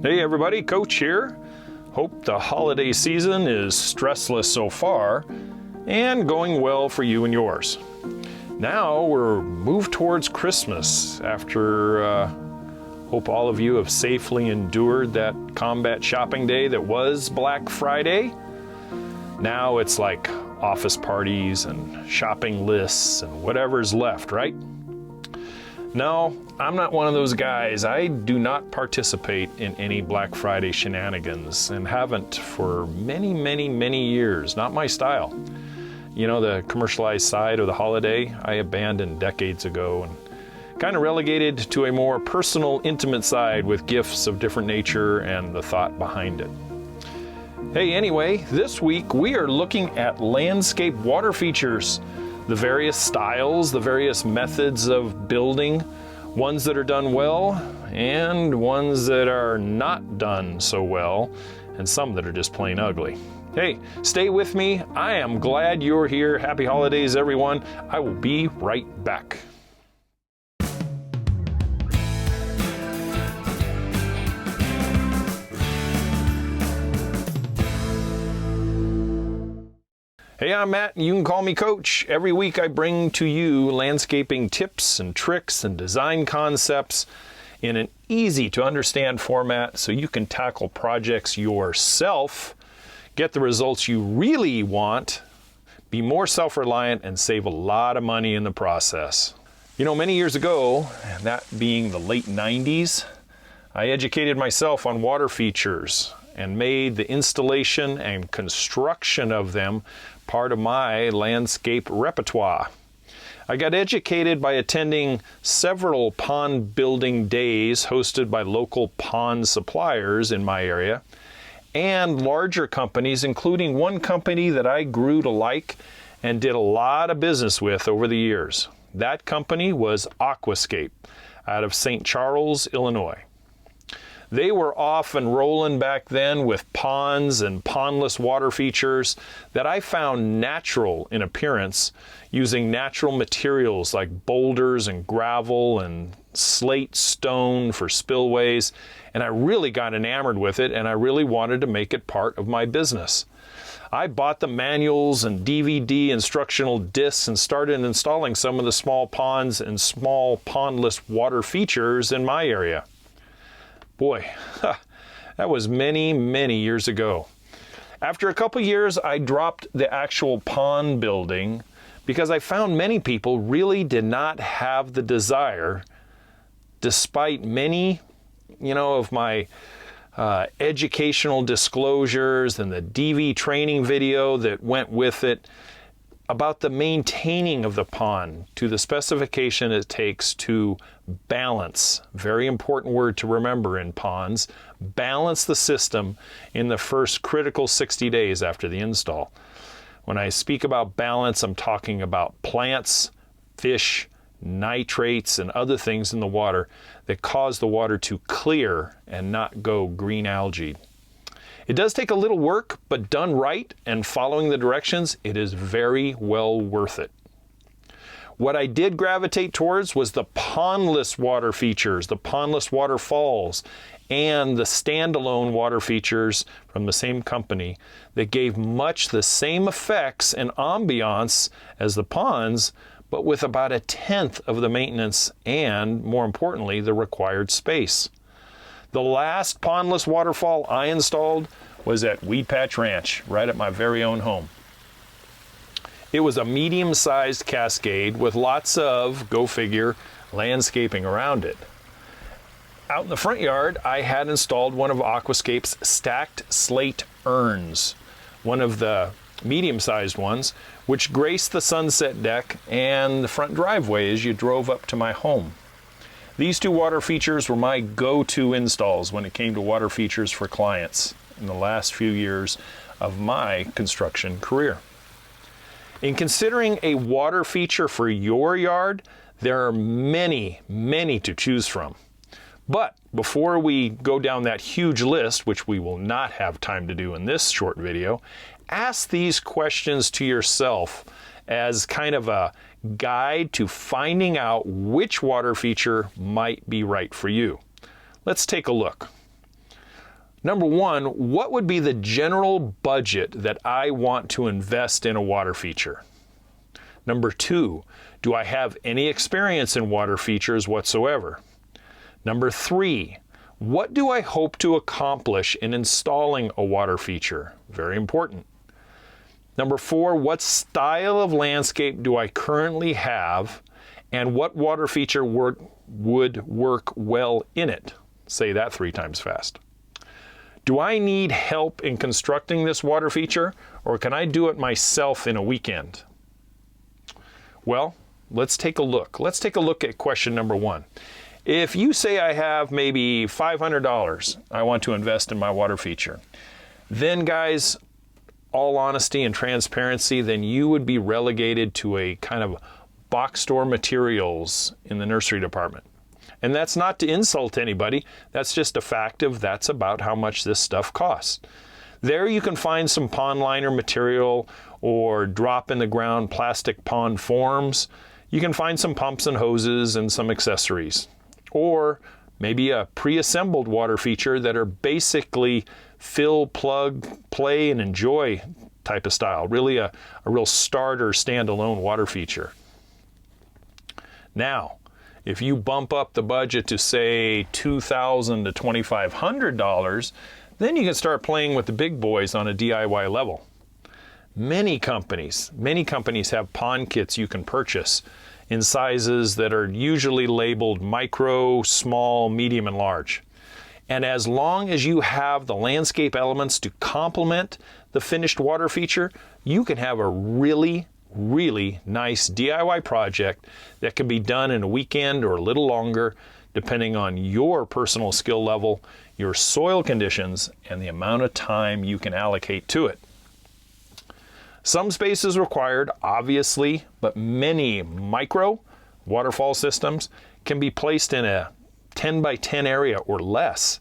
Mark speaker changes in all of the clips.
Speaker 1: Hey everybody, Coach here. Hope the holiday season is stressless so far and going well for you and yours. Now we're moved towards Christmas after hope all of you have safely endured that combat shopping day that was Black Friday. Now it's like office parties and shopping lists and whatever's left, right? No, I'm not one of those guys. I do not participate in any Black Friday shenanigans and haven't for many years. Not my style. You know, the commercialized side of the holiday I abandoned decades ago and kind of relegated to a more personal, intimate side with gifts of different nature and the thought behind it. Hey, anyway, this week we are looking at landscape water features. The various styles, the various methods of building, ones that are done well and ones that are not done so well, and some that are just plain ugly. Hey, stay with me. I am glad you're here. Happy holidays, everyone. I will be right back. Hey, I'm Matt, and you can call me Coach. Every week I bring to you landscaping tips and tricks and design concepts in an easy to understand format so you can tackle projects yourself, get the results you really want, be more self-reliant, and save a lot of money in the process. You know, many years ago, that being the late 90s, I educated myself on water features and made the installation and construction of them part of my landscape repertoire. I got educated by attending several pond building days hosted by local pond suppliers in my area and larger companies, including one company that I grew to like and did a lot of business with over the years. That company was Aquascape out of St. Charles, Illinois. They were off and rolling back then with ponds and pondless water features that I found natural in appearance using natural materials like boulders and gravel and slate stone for spillways, and I really got enamored with it and I really wanted to make it part of my business. I bought the manuals and DVD instructional discs and started installing some of the small ponds and small pondless water features in my area. Boy, that was many years ago. After a couple years, I dropped the actual pond building because I found many people really did not have the desire, despite many, of my educational disclosures and the DV training video that went with it, about the maintaining of the pond to the specification it takes to balance, very important word to remember in ponds, balance the system in the first critical 60 days after the install. When I speak about balance, I'm talking about plants, fish, nitrates, and other things in the water that cause the water to clear and not go green algae. It does take a little work, but done right and following the directions, it is very well worth it. What I did gravitate towards was the pondless water features, the pondless waterfalls, and the standalone water features from the same company that gave much the same effects and ambiance as the ponds, but with about 1/10 of the maintenance and, more importantly, the required space. The last pondless waterfall I installed was at Weed Patch Ranch, right at my very own home. It was a medium-sized cascade with lots of, go figure, landscaping around it. Out in the front yard, I had installed one of Aquascape's stacked slate urns, one of the medium-sized ones, which graced the sunset deck and the front driveway as you drove up to my home. These two water features were my go-to installs when it came to water features for clients in the last few years of my construction career. In considering a water feature for your yard, there are many to choose from. But before we go down that huge list, which we will not have time to do in this short video, ask these questions to yourself as kind of a guide to finding out which water feature might be right for you. Let's take a look. Number one, what would be the general budget that I want to invest in a water feature? Number two, do I have any experience in water features whatsoever? Number three, what do I hope to accomplish in installing a water feature? Very important. Number four, what style of landscape do I currently have, and what water feature would work well in it? Say that 3 times fast. Do I need help in constructing this water feature, or can I do it myself in a weekend? Well, let's take a look. Let's take a look at question number one. If you say I have maybe $500 I want to invest in my water feature, then guys, all honesty and transparency, then you would be relegated to a kind of box store materials in the nursery department. And that's not to insult anybody, that's just a fact of that's about how much this stuff costs. There you can find some pond liner material or drop in the ground plastic pond forms. You can find some pumps and hoses and some accessories. Or maybe a pre-assembled water feature that are basically fill, plug, play, and enjoy type of style. Really a real starter standalone water feature. Now, if you bump up the budget to say $2,000 to $2,500, then you can start playing with the big boys on a DIY level. Many companies have pond kits you can purchase in sizes that are usually labeled micro, small, medium, and large. And as long as you have the landscape elements to complement the finished water feature, you can have a really nice DIY project that can be done in a weekend or a little longer, depending on your personal skill level, your soil conditions, and the amount of time you can allocate to it. Some space is required, obviously, but many micro waterfall systems can be placed in a 10 by 10 area or less.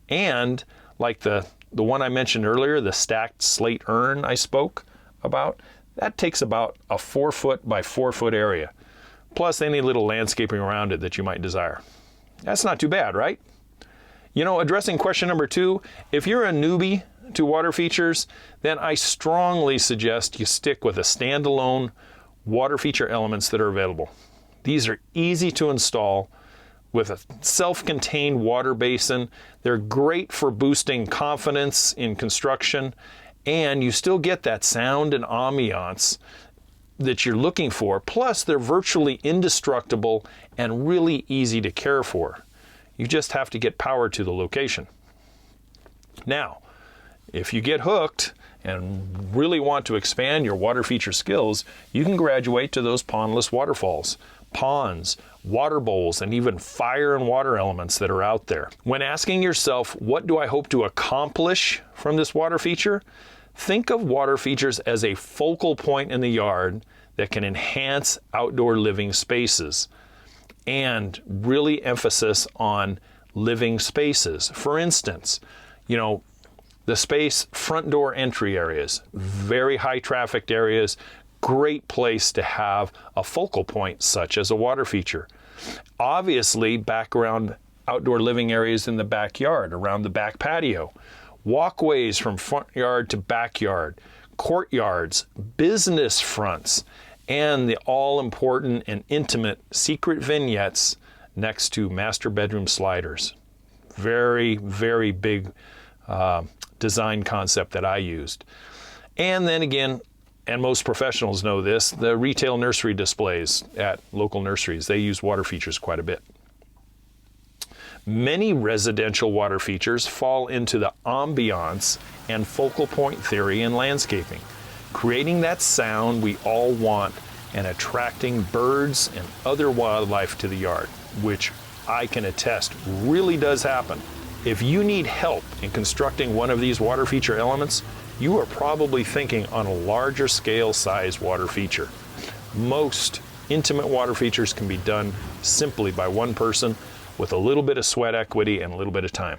Speaker 1: And like the one I mentioned earlier, the stacked slate urn I spoke about, that takes about a 4 foot by 4 foot area, plus any little landscaping around it that you might desire. That's not too bad, right? You know, addressing question number two, if you're a newbie to water features, then I strongly suggest you stick with a standalone water feature elements that are available. These are easy to install with a self-contained water basin. They're great for boosting confidence in construction, and you still get that sound and ambiance that you're looking for. Plus, they're virtually indestructible and really easy to care for. You just have to get power to the location. Now, if you get hooked and really want to expand your water feature skills, you can graduate to those pondless waterfalls, ponds, water bowls, and even fire and water elements that are out there. When asking yourself, what do I hope to accomplish from this water feature? Think of water features as a focal point in the yard that can enhance outdoor living spaces, and really emphasis on living spaces. For instance, you know, the space front door entry areas, very high trafficked areas, great place to have a focal point such as a water feature. Obviously, background outdoor living areas in the backyard, around the back patio, walkways from front yard to backyard, courtyards, business fronts, and the all-important and intimate secret vignettes next to master bedroom sliders. Very, very big design concept that I used. And then again, and most professionals know this, the retail nursery displays at local nurseries, they use water features quite a bit. Many residential water features fall into the ambiance and focal point theory in landscaping, creating that sound we all want and attracting birds and other wildlife to the yard, which I can attest really does happen. If you need help in constructing one of these water feature elements, you are probably thinking on a larger scale size water feature. Most intimate water features can be done simply by one person with a little bit of sweat equity and a little bit of time.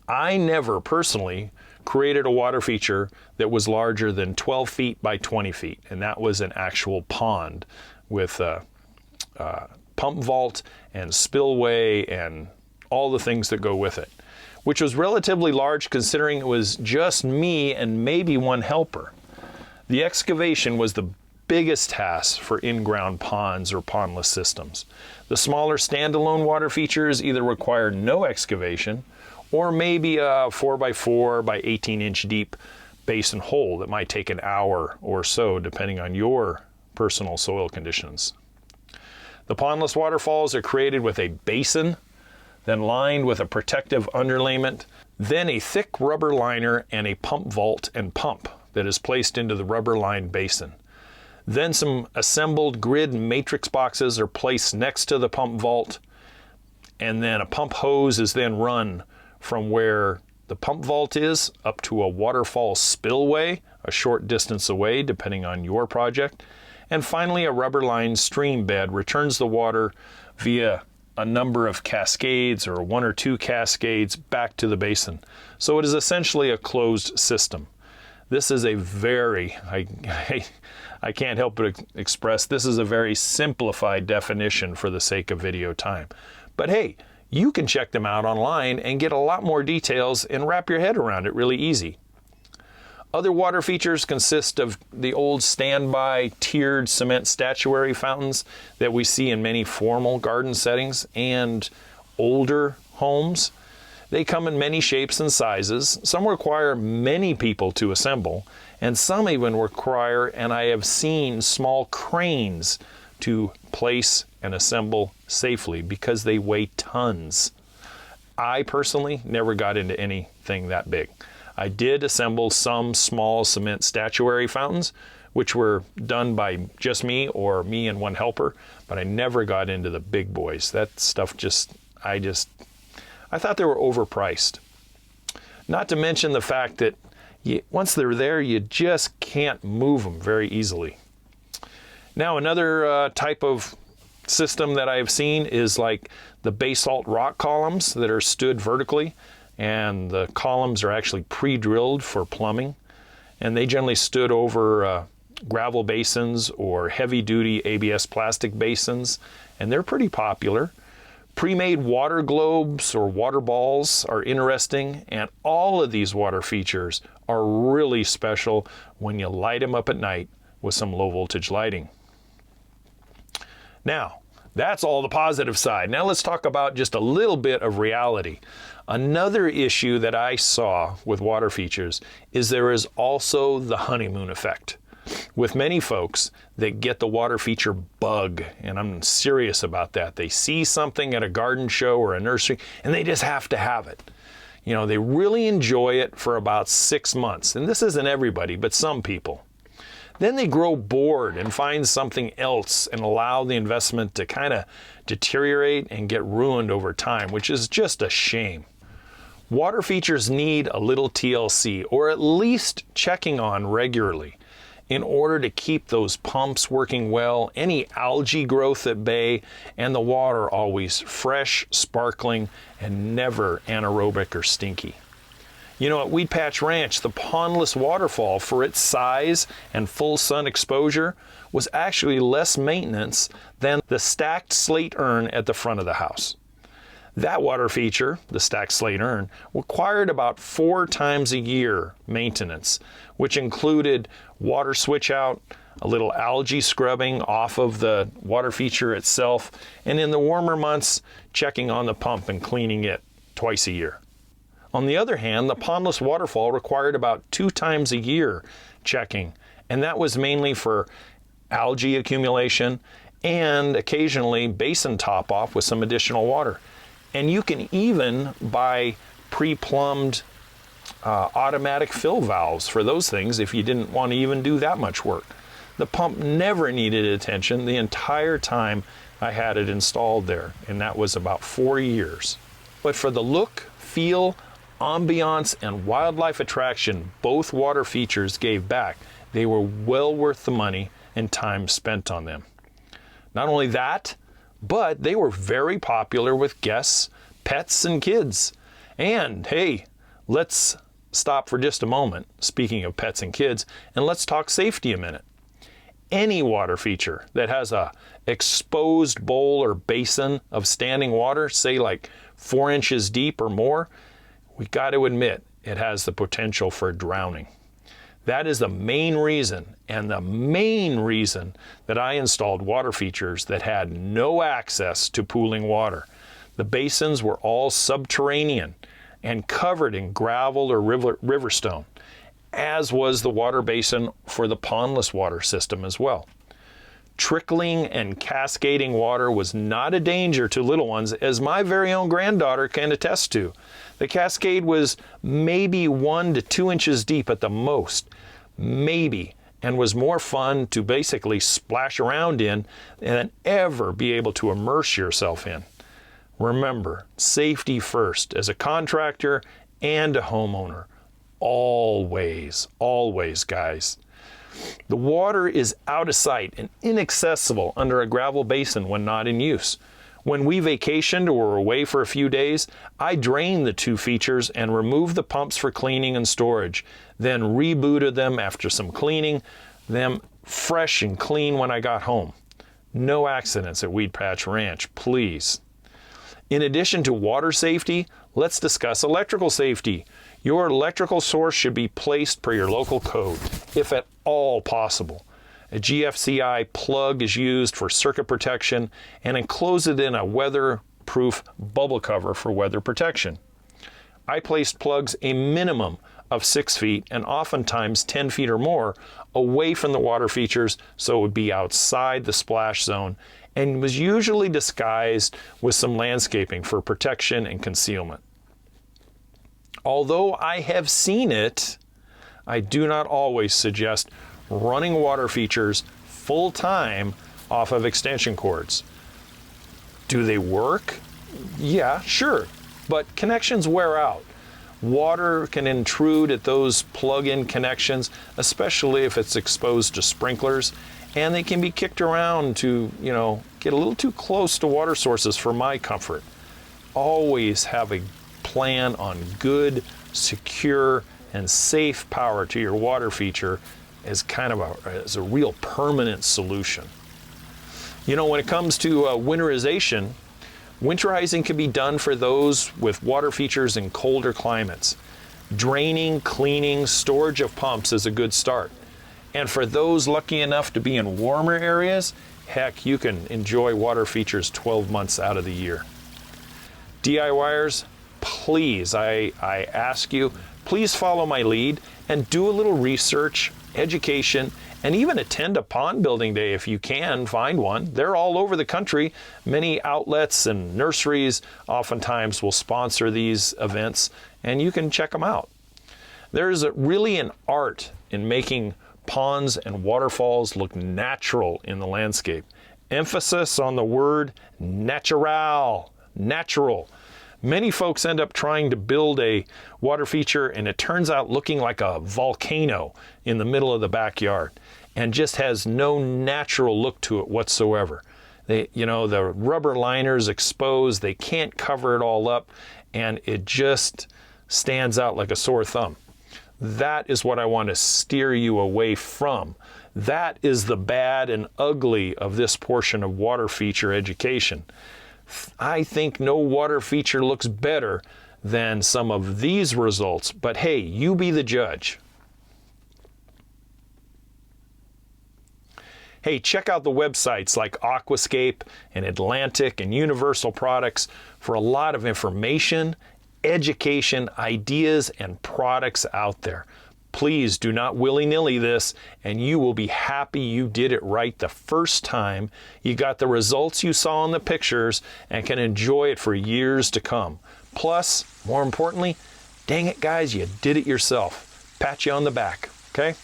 Speaker 1: I never personally created a water feature that was larger than 12 feet by 20 feet, and that was an actual pond with a pump vault and spillway and all the things that go with it. which was relatively large considering it was just me and maybe one helper. The excavation was the biggest task for in-ground ponds or pondless systems. The smaller standalone water features either require no excavation or maybe a 4x4 by 18-inch deep basin hole that might take an hour or so depending on your personal soil conditions. The pondless waterfalls are created with a basin, then lined with a protective underlayment, then a thick rubber liner and a pump vault and pump that is placed into the rubber-lined basin. Then some assembled grid matrix boxes are placed next to the pump vault, and then a pump hose is then run from where the pump vault is up to a waterfall spillway, a short distance away depending on your project. And finally, a rubber-lined stream bed returns the water via a number of cascades or 1 or 2 cascades back to the basin. So it is essentially a closed system. This is a very, I can't help but express, this is a very simplified definition for the sake of video time. But hey, you can check them out online and get a lot more details and wrap your head around it really easy. Other water features consist of the old standby tiered cement statuary fountains that we see in many formal garden settings and older homes. They come in many shapes and sizes. Some require many people to assemble, and some even require, and I have seen, small cranes to place and assemble safely because they weigh tons. I personally never got into anything that big. I did assemble some small cement statuary fountains, which were done by just me or me and one helper, but I never got into the big boys. That stuff I thought they were overpriced. Not to mention the fact that once they're there, you just can't move them very easily. Now, another type of system that I've seen is like the basalt rock columns that are stood vertically, and the columns are actually pre-drilled for plumbing, and they generally stood over gravel basins or heavy-duty ABS plastic basins, and they're pretty popular. Pre-made water globes or water balls are interesting, and all of these water features are really special when you light them up at night with some low voltage lighting. Now, that's all the positive side. Now let's talk about just a little bit of reality. Another issue that I saw with water features is there is also the honeymoon effect. With many folks that get the water feature bug, and I'm serious about that. They see something at a garden show or a nursery and they just have to have it. You know, they really enjoy it for about 6 months. And this isn't everybody, but some people. Then they grow bored and find something else and allow the investment to kind of deteriorate and get ruined over time, which is just a shame. Water features need a little TLC, or at least checking on regularly, in order to keep those pumps working well, any algae growth at bay, and the water always fresh, sparkling, and never anaerobic or stinky. You know, at Weed Patch Ranch, the pondless waterfall, for its size and full sun exposure, was actually less maintenance than the stacked slate urn at the front of the house. That water feature, the stacked slate urn, required about 4 times a year maintenance, which included water switch out, a little algae scrubbing off of the water feature itself, and in the warmer months, checking on the pump and cleaning it twice a year. On the other hand, the pondless waterfall required about 2 times a year checking, and that was mainly for algae accumulation and occasionally basin top off with some additional water. And you can even buy pre-plumbed automatic fill valves for those things if you didn't want to even do that much work. The pump never needed attention the entire time I had it installed there, and that was about 4 years. But for the look, feel, ambiance, and wildlife attraction both water features gave back, they were well worth the money and time spent on them. Not only that, but they were very popular with guests, pets, and kids. And hey, let's stop for just a moment, speaking of pets and kids, and let's talk safety a minute. Any water feature that has a exposed bowl or basin of standing water, say like 4 inches deep or more, we got to admit it has the potential for drowning. That is the main reason, and the main reason that I installed water features that had no access to pooling water. The basins were all subterranean and covered in gravel or river stone, as was the water basin for the pondless water system as well. Trickling and cascading water was not a danger to little ones, as my very own granddaughter can attest to. The cascade was maybe 1 to 2 inches deep at the most, maybe, and was more fun to basically splash around in than ever be able to immerse yourself in. Remember, safety first as a contractor and a homeowner. Always, always, guys. The water is out of sight and inaccessible under a gravel basin when not in use. When we vacationed or were away for a few days, I drained the 2 features and removed the pumps for cleaning and storage, then rebooted them after some cleaning, them fresh and clean when I got home. No accidents at Weed Patch Ranch, please. In addition to water safety, let's discuss electrical safety. Your electrical source should be placed per your local code, if at all possible. A GFCI plug is used for circuit protection and enclose it in a weatherproof bubble cover for weather protection. I placed plugs a minimum of 6 feet and oftentimes 10 feet or more away from the water features so it would be outside the splash zone, and was usually disguised with some landscaping for protection and concealment. Although I have seen it, I do not always suggest running water features full time off of extension cords. Do they work? Yeah, sure, but connections wear out. Water can intrude at those plug-in connections, especially if it's exposed to sprinklers, and they can be kicked around to, get a little too close to water sources for my comfort. Always have a plan on good, secure, and safe power to your water feature as kind of as a real permanent solution. When it comes to winterization, winterizing can be done for those with water features in colder climates. Draining, cleaning, storage of pumps is a good start. And for those lucky enough to be in warmer areas, heck, you can enjoy water features 12 months out of the year. DIYers, please, I ask you, please follow my lead and do a little research, education, and even attend a pond building day if you can find one. They're all over the country. Many outlets and nurseries oftentimes will sponsor these events, and you can check them out. There's really an art in making ponds and waterfalls look natural in the landscape. Emphasis on the word natural. Many folks end up trying to build a water feature and it turns out looking like a volcano in the middle of the backyard and just has no natural look to it whatsoever. The rubber liner's exposed, they can't cover it all up, and it just stands out like a sore thumb. That is what I want to steer you away from. That is the bad and ugly of this portion of water feature education. I think no water feature looks better than some of these results, but hey, you be the judge. Hey, check out the websites like Aquascape and Atlantic and Universal Products for a lot of information, education, ideas, and products out there. Please do not willy-nilly this, and you will be happy you did it right the first time. You got the results you saw in the pictures and can enjoy it for years to come. Plus, more importantly, dang it guys, you did it yourself. Pat you on the back, okay?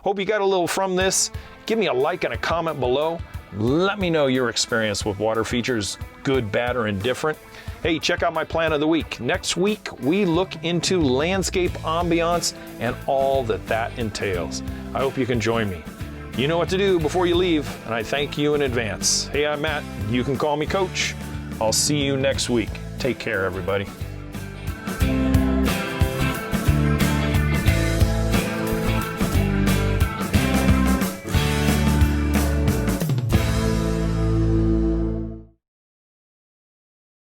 Speaker 1: Hope you got a little from this. Give me a like and a comment below. Let me know your experience with water features, good, bad, or indifferent. Hey, check out my plan of the week. Next week, we look into landscape ambiance and all that entails. I hope you can join me. You know what to do before you leave, and I thank you in advance. Hey, I'm Matt. You can call me Coach. I'll see you next week. Take care, everybody.